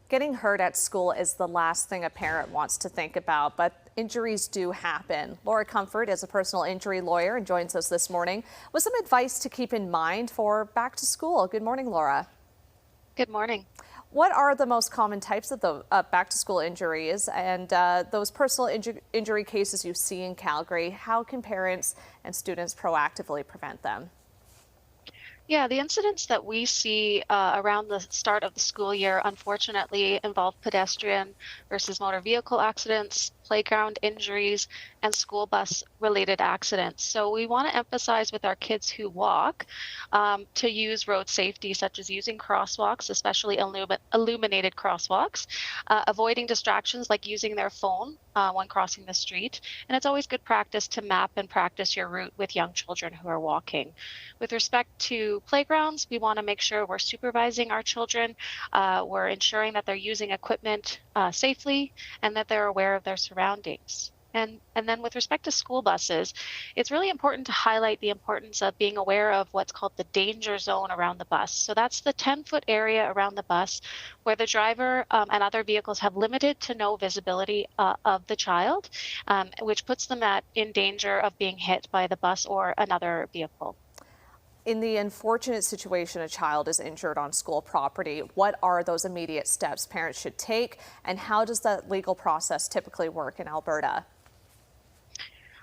Getting hurt at school is the last thing a parent wants to think about, but injuries do happen. Laura Comfort is a personal injury lawyer and joins us this morning with some advice to keep in mind for back to school. Good morning, Laura. Good morning. What are the most common types of the back to school injuries and those personal injury cases you see in Calgary? How can parents and students proactively prevent them? Yeah, the incidents that we see around the start of the school year unfortunately involve pedestrian versus motor vehicle accidents, playground injuries, and school bus related accidents. So we want to emphasize with our kids who walk to use road safety, such as using crosswalks, especially illuminated crosswalks, avoiding distractions like using their phone when crossing the street. And it's always good practice to map and practice your route with young children who are walking. With respect to playgrounds, we want to make sure we're supervising our children. We're ensuring that they're using equipment safely and that they're aware of their surroundings. And then with respect to school buses, it's really important to highlight the importance of being aware of what's called the danger zone around the bus. So that's the 10-foot area around the bus where the driver and other vehicles have limited to no visibility of the child, which puts them in danger of being hit by the bus or another vehicle. In the unfortunate situation a child is injured on school property, what are those immediate steps parents should take, and how does that legal process typically work in Alberta?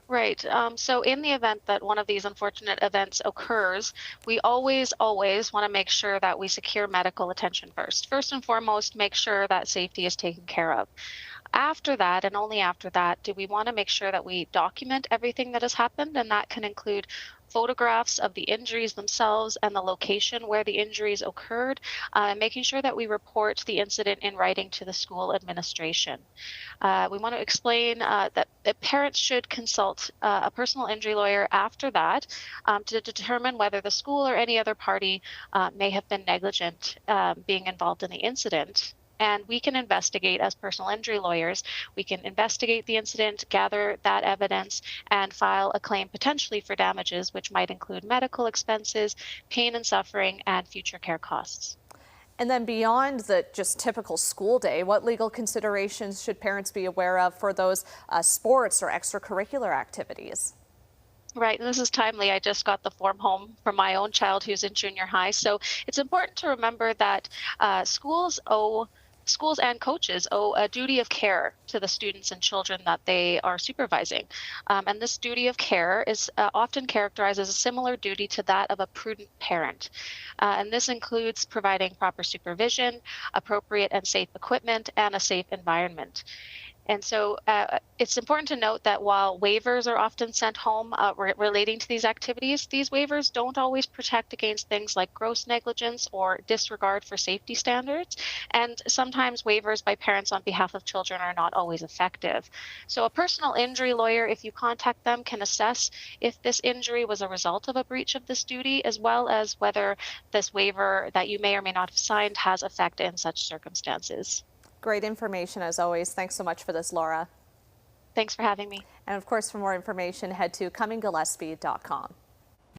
Right. So in the event that one of these unfortunate events occurs, we always want to make sure that we secure medical attention first. First and foremost, make sure that safety is taken care of. After that, and only after that, do we want to make sure that we document everything that has happened, and that can include photographs of the injuries themselves and the location where the injuries occurred, and making sure that we report the incident in writing to the school administration. We want to explain that parents should consult a personal injury lawyer after that to determine whether the school or any other party may have been negligent being involved in the incident. And we can investigate as personal injury lawyers. We can investigate the incident, gather that evidence, and file a claim potentially for damages, which might include medical expenses, pain and suffering, and future care costs. And then beyond the just typical school day, what legal considerations should parents be aware of for those sports or extracurricular activities? Right, and this is timely. I just got the form home from my own child who's in junior high. So it's important to remember that schools and coaches owe a duty of care to the students and children that they are supervising. And this duty of care is often characterized as a similar duty to that of a prudent parent. And this includes providing proper supervision, appropriate and safe equipment, and a safe environment. And so it's important to note that while waivers are often sent home relating to these activities, these waivers don't always protect against things like gross negligence or disregard for safety standards. And sometimes waivers by parents on behalf of children are not always effective. So a personal injury lawyer, if you contact them, can assess if this injury was a result of a breach of this duty, as well as whether this waiver that you may or may not have signed has effect in such circumstances. Great information as always. Thanks so much for this, Laura. Thanks for having me. And of course, for more information, head to CumingGillespie.com.